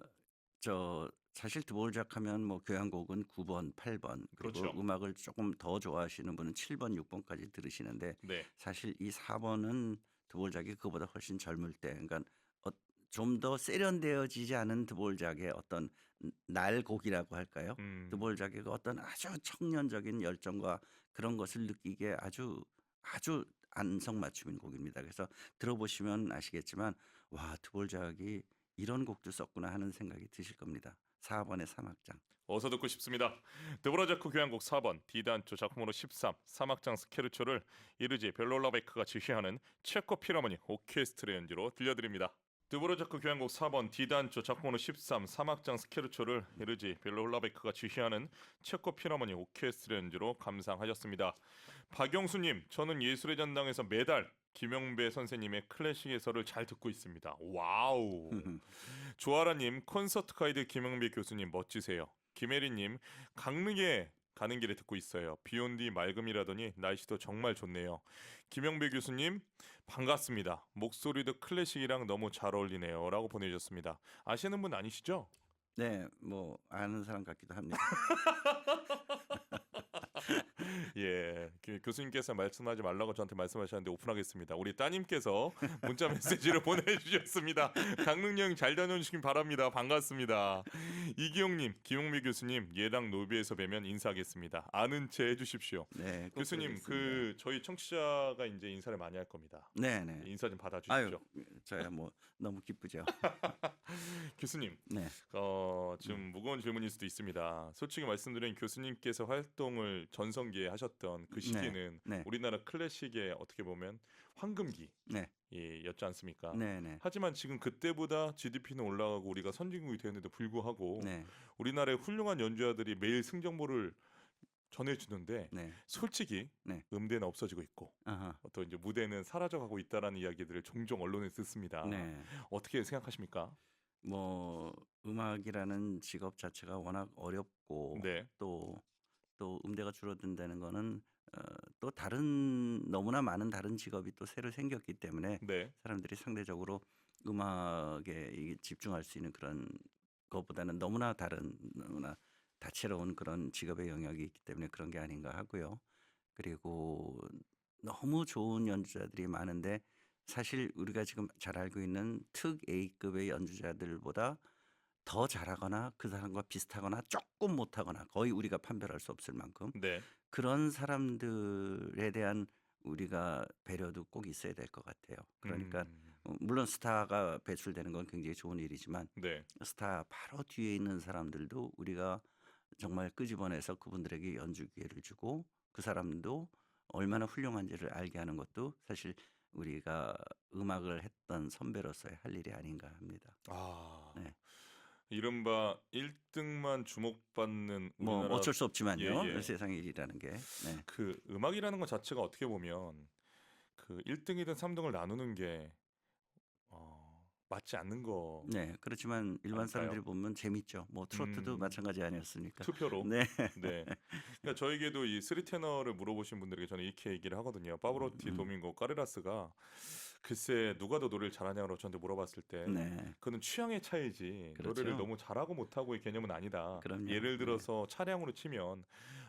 S2: 사실 드보르작 하면 뭐 교향곡은 9 번, 8번 그리고
S1: 그렇죠.
S2: 음악을 조금 더 좋아하시는 분은 7 번, 6 번까지 들으시는데
S1: 네.
S2: 사실 이 4 번은 드보르작이 그보다 훨씬 젊을 때 그러니까 어 좀 더 세련되어지지 않은 드보르작의 어떤 날곡이라고 할까요?
S1: 음.
S2: 드보르작의 그 어떤 아주 청년적인 열정과 그런 것을 느끼게 아주 안성맞춤인 곡입니다. 그래서 들어보시면 아시겠지만 '와 드보르작이 이런 곡도 썼구나.' 하는 생각이 드실 겁니다. 4 번의 사막장.
S1: 어서 듣고 싶습니다. 드보라자크 교향곡 4번 D단조 작품으로 13 사막장 스케르초를 이르지 벨롤라베크가 지휘하는 체코 필하모니 오케스트라 연주로 들려드립니다. 드보라자크 교향곡 4번 D단조 작품으로 13 사막장 스케르초를 이르지 벨롤라베크가 지휘하는 체코 필하모니 오케스트라 연주로 감상하셨습니다. 박영수님, 저는 예술의 전당에서 매달 김영배 선생님의 클래식 해설을 잘 듣고 있습니다. 와우. 조아라님, 콘서트 가이드 김영배 교수님 멋지세요. 김혜리님, 강릉에 가는 길에 듣고 있어요. 비온 뒤 맑음이라더니 날씨도 정말 좋네요. 김영배 교수님, 반갑습니다. 목소리도 클래식이랑 너무 잘 어울리네요.라고 보내주셨습니다. 아시는 분 아니시죠?
S2: 네. 뭐 아는 사람 같기도 합니다.
S1: 예, 교수님께서 말씀하지 말라고 저한테 말씀하셨는데 오픈하겠습니다. 우리 따님께서 문자 메시지를 보내주셨습니다. 강릉여행 잘 다녀오시길 바랍니다. 반갑습니다. 이기용님, 김용미 교수님, 예당 노비에서 뵈면 인사하겠습니다. 아는 체 해주십시오.
S2: 네. 꼭
S1: 교수님,
S2: 그러겠습니다.
S1: 저희 청취자가 이제 인사를 많이 할 겁니다.
S2: 네네.
S1: 인사 좀
S2: 아유
S1: 받아주십시오.
S2: 저야 뭐 너무 기쁘죠.
S1: 교수님,
S2: 네.
S1: 지금
S2: 음.
S1: 무거운 질문일 수도 있습니다. 솔직히 말씀드린 교수님께서 활동을 전성기에 하셨던 그
S2: 네.
S1: 시기는
S2: 네.
S1: 우리나라 클래식의 어떻게 보면
S2: 네.
S1: 황금기였지 않습니까?
S2: 네, 네.
S1: 하지만 지금 그때보다 GDP는 올라가고 우리가 선진국이 되었는데도 불구하고
S2: 네.
S1: 우리나라의 훌륭한 연주자들이 매일 승정보를 전해주는데
S2: 네.
S1: 솔직히
S2: 네.
S1: 음대는 없어지고 있고
S2: 아하.
S1: 또 이제 무대는 사라져가고 있다라는 이야기들을 종종 언론에 듣습니다.
S2: 네.
S1: 어떻게 생각하십니까?
S2: 뭐 음악이라는 직업 자체가 워낙 어렵고
S1: 네,
S2: 또 음대가 줄어든다는 거는 어 또 다른 너무나 많은 다른 직업이 또 새로 생겼기 때문에
S1: 네,
S2: 사람들이 상대적으로 음악에 집중할 수 있는 그런 것보다는 너무나 다른 너무나 다채로운 그런 직업의 영역이 있기 때문에 그런 게 아닌가 하고요. 그리고 너무 좋은 연주자들이 많은데 사실 우리가 지금 잘 알고 있는 특 A급의 연주자들보다 더 잘하거나 그 사람과 비슷하거나 조금 못하거나 거의 우리가 판별할 수 없을 만큼
S1: 네,
S2: 그런 사람들에 대한 우리가 배려도 꼭 있어야 될 것 같아요. 그러니까
S1: 음,
S2: 물론 스타가 배출되는 건 굉장히 좋은 일이지만
S1: 네,
S2: 스타 바로 뒤에 있는 사람들도 우리가 정말 끄집어내서 그분들에게 연주 기회를 주고 그 사람도 얼마나 훌륭한지를 알게 하는 것도 사실 우리가 음악을 했던 선배로서의 할 일이 아닌가 합니다.
S1: 아,
S2: 네.
S1: 이른바 1등만 주목받는
S2: 뭐
S1: 우리나라
S2: 어쩔 수 없지만요.
S1: 예예.
S2: 세상의 일이라는 게. 네.
S1: 그 음악이라는 것 자체가 어떻게 보면 그 1등이든 3등을 나누는 게 맞지 않는 거
S2: 네. 그렇지만 일반
S1: 아닐까요?
S2: 사람들이 보면 재밌죠. 뭐 트로트도
S1: 음,
S2: 마찬가지 아니었습니까?
S1: 투표로.
S2: 네.
S1: 네. 그러니까 저에게도 이 쓰리 테너를 물어보신 분들에게 저는 이렇게 얘기를 하거든요. 파브로티,
S2: 음.
S1: 도밍고, 까레라스가 글쎄 누가 더 노래를 잘하냐고 저한테 물어봤을 때
S2: 네.
S1: 그는 취향의 차이지 노래를
S2: 그렇죠.
S1: 너무 잘하고 못하고의 개념은 아니다.
S2: 그럼요.
S1: 예를
S2: 네.
S1: 들어서 차량으로 치면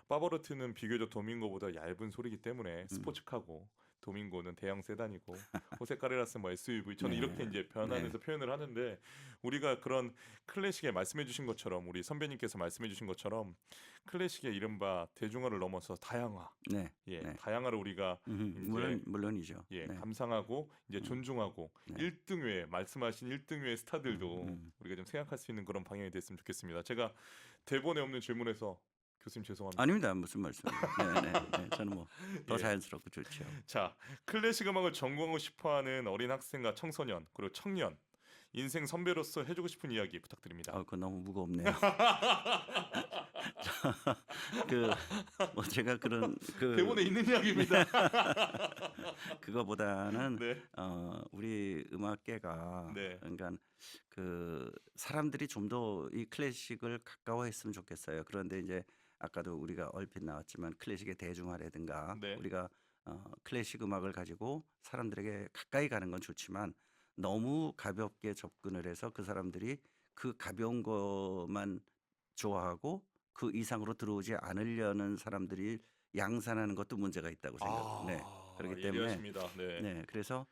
S1: 파브로티는 비교적 도밍고보다 얇은 소리이기 때문에
S2: 음.
S1: 스포츠카고 도밍고는 대형 세단이고 호세 카레라스는 뭐 SUV 저는 이렇게
S2: 네.
S1: 이제
S2: 네.
S1: 변환해서 표현을 하는데 우리가 그런 클래식에 말씀해 주신 것처럼 우리 선배님께서 말씀해 주신 것처럼 클래식의 이른바 대중화를 넘어서 다양화
S2: 네.
S1: 예,
S2: 네.
S1: 다양화를 우리가 이제
S2: 물론이죠.
S1: 예,
S2: 네.
S1: 감상하고 이제
S2: 음.
S1: 존중하고
S2: 네.
S1: 1등외 말씀하신 1등외
S2: 음.
S1: 스타들도 우리가 좀 생각할 수 있는 그런 방향이 됐으면 좋겠습니다. 제가 대본에 없는 질문에서 교수님 죄송합니다.
S2: 아닙니다. 무슨 말씀이에요. 네네. 네. 저는 뭐 더
S1: 예.
S2: 자연스럽고 좋죠.
S1: 자, 클래식 음악을 전공하고 싶어하는 어린 학생과 청소년 그리고 청년 인생 선배로서 해주고 싶은 이야기 부탁드립니다.
S2: 그거 너무 무겁네요. 그 뭐 제가 그런
S1: 대본에 있는 이야기입니다.
S2: 그거보다는
S1: 네,
S2: 우리 음악계가
S1: 네,
S2: 그러니까 그 사람들이 좀 더 이 클래식을 가까워했으면 좋겠어요. 그런데 이제 아까도 우리가 얼핏 나왔지만 클래식의 대중화라든가
S1: 네.
S2: 우리가 클래식 음악을 가지고 사람들에게 가까이 가는 건 좋지만 너무 가볍게 접근을 해서 그 사람들이 그 가벼운 것만 좋아하고 그 이상으로 들어오지 않으려는 사람들이 양산하는 것도 문제가 있다고 생각을 네. 그렇기 때문에
S1: 예리하십니다. 네,
S2: 네. 그래서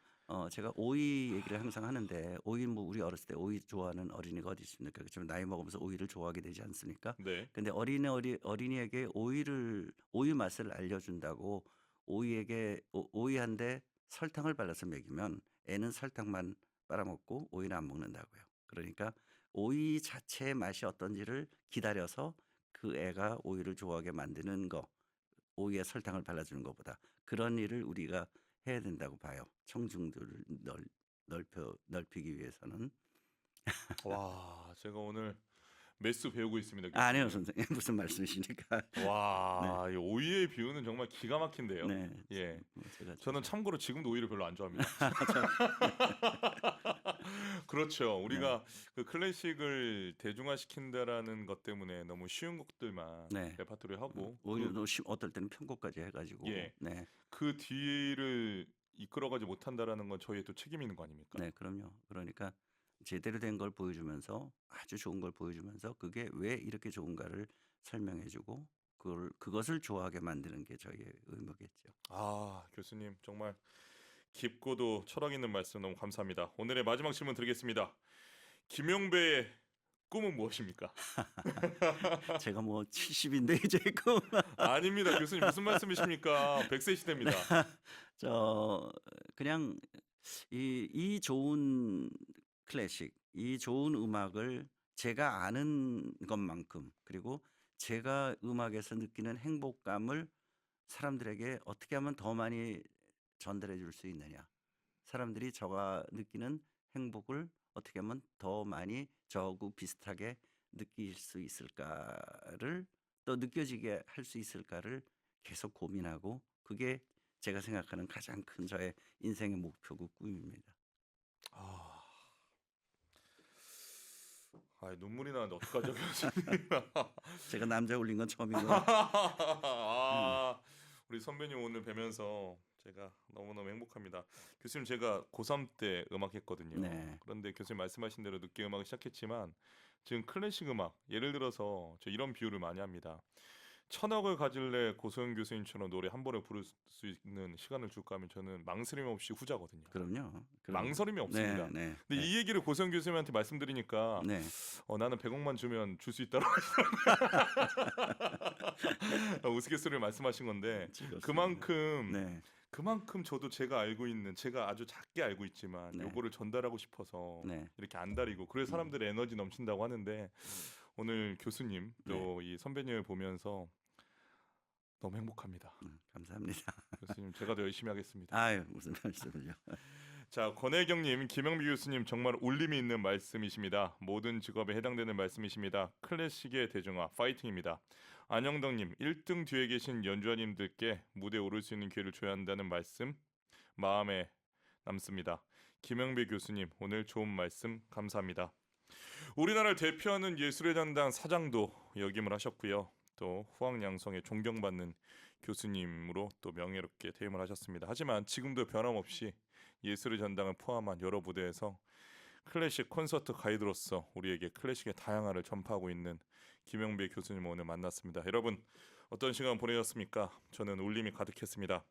S2: 제가 오이 얘기를 항상 하는데 오이 뭐 우리 어렸을 때 오이 좋아하는 어린이가 어디 있습니까? 그렇지만 나이 먹으면서 오이를 좋아하게 되지 않습니까?
S1: 네.
S2: 근데 어린이에게 오이 맛을 알려준다고 오이한테 설탕을 발라서 먹이면 애는 설탕만 빨아먹고 오이는 안 먹는다고요. 그러니까 오이 자체의 맛이 어떤지를 기다려서 그 애가 오이를 좋아하게 만드는 거, 오이에 설탕을 발라주는 것보다 그런 일을 우리가 해야 된다고 봐요. 청중들을 넓히기 위해서는.
S1: 와, 제가 오늘 매수 배우고 있습니다,
S2: 아니요,
S1: 교수님.
S2: 선생님. 무슨 말씀이십니까? 네.
S1: 와, 이 오이의 비유는 정말 기가 막힌데요.
S2: 네.
S1: 예.
S2: 뭐 제가
S1: 저는 참고로 지금도 오이를 별로 안 좋아합니다. 그렇죠.
S2: 네.
S1: 우리가 그 클래식을 대중화시킨다라는 것 때문에 너무 쉬운 곡들만
S2: 네.
S1: 레파토리 하고
S2: 오히려 어떨 때는 편곡까지 해 가지고
S1: 예,
S2: 네.
S1: 그 뒤를 이끌어가지 못한다라는 건 저희의 또 책임이 있는 거 아닙니까?
S2: 네, 그럼요. 그러니까 제대로 된 걸 보여주면서 아주 좋은 걸 보여주면서 그게 왜 이렇게 좋은가를 설명해 주고 그것을 좋아하게 만드는 게 저희의 의무겠죠.
S1: 아, 교수님 정말 깊고도 철학 있는 말씀 너무 감사합니다. 오늘의 마지막 질문 드리겠습니다. 김용배의 꿈은 무엇입니까?
S2: 제가 뭐 70인데 이제 그
S1: 아닙니다. 교수님 무슨 말씀이십니까? 100세 시대입니다.
S2: 저 그냥 이 좋은 클래식, 이 좋은 음악을 제가 아는 것만큼, 그리고 제가 음악에서 느끼는 행복감을 사람들에게 어떻게 하면 더 많이 전달해 줄 수 있느냐. 사람들이 저가 느끼는 행복을 어떻게 하면 더 많이 저하고 비슷하게 느낄 수 있을까를, 또 느껴지게 할 수 있을까를 계속 고민하고, 그게 제가 생각하는 가장 큰 저의 인생의 목표고 꿈입니다.
S1: 아, 눈물이 나는데 어떡하죠, 교수님?
S2: 제가 남자 올린 건 처음인 것 음.
S1: 아, 우리 선배님 오늘 뵈면서 제가 너무너무 행복합니다. 교수님 제가 고3 때 음악했거든요.
S2: 네.
S1: 그런데 교수님 말씀하신 대로 늦게 음악을 시작했지만 지금 클래식 음악 예를 들어서 저 이런 비유를 많이 합니다. 천억을 가질래 고소영 교수님처럼 노래 한 번에 부를 수 있는 시간을 줄까 하면 저는 망설임 없이 후자거든요.
S2: 그럼요.
S1: 망설임이
S2: 네,
S1: 없습니다.
S2: 네,
S1: 근데
S2: 네,
S1: 이 얘기를 고소영 교수님한테 말씀드리니까
S2: 네.
S1: 나는 100억만 주면 줄 수 있다고 우스갯소리를 말씀하신 건데
S2: 즐겁습니다.
S1: 그만큼
S2: 네,
S1: 그만큼 저도 제가 알고 있는 제가 아주 작게 알고 있지만
S2: 네,
S1: 요거를 전달하고 싶어서
S2: 네,
S1: 이렇게 안달이고 그래서
S2: 음,
S1: 사람들의 에너지 넘친다고 하는데 오늘 교수님
S2: 네.
S1: 또 이 선배님을 보면서 너무 행복합니다.
S2: 감사합니다.
S1: 교수님 제가 더 열심히 하겠습니다.
S2: 아유, 무슨 말씀을요.
S1: 자, 권혜경님, 김영미 교수님 정말 울림이 있는 말씀이십니다. 모든 직업에 해당되는 말씀이십니다. 클래식의 대중화 파이팅입니다. 안영덕님, 1등 뒤에 계신 연주자님들께 무대에 오를 수 있는 기회를 줘야 한다는 말씀 마음에 남습니다. 김영배 교수님, 오늘 좋은 말씀 감사합니다. 우리나라를 대표하는 예술의 전당 사장도 역임을 하셨고요. 또 후학양성에 존경받는 교수님으로 또 명예롭게 퇴임을 하셨습니다. 하지만 지금도 변함없이 예술의 전당을 포함한 여러 무대에서 클래식 콘서트 가이드로서 우리에게 클래식의 다양화를 전파하고 있는 김영배 교수님을 오늘 만났습니다. 여러분 어떤 시간 보내셨습니까? 저는 울림이 가득했습니다.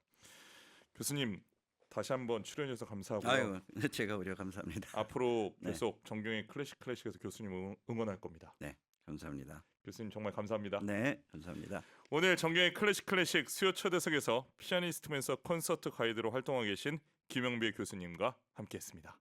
S1: 교수님 다시 한번 출연해주셔서 감사하고요.
S2: 아유, 제가 오히려 감사합니다.
S1: 앞으로
S2: 네,
S1: 계속 정경의 클래식에서 교수님 응원할 겁니다.
S2: 네, 감사합니다.
S1: 교수님 정말 감사합니다.
S2: 네, 감사합니다.
S1: 오늘 정경의 클래식 수요 초대석에서 피아니스트면서 콘서트 가이드로 활동하고 계신 김영배 교수님과 함께했습니다.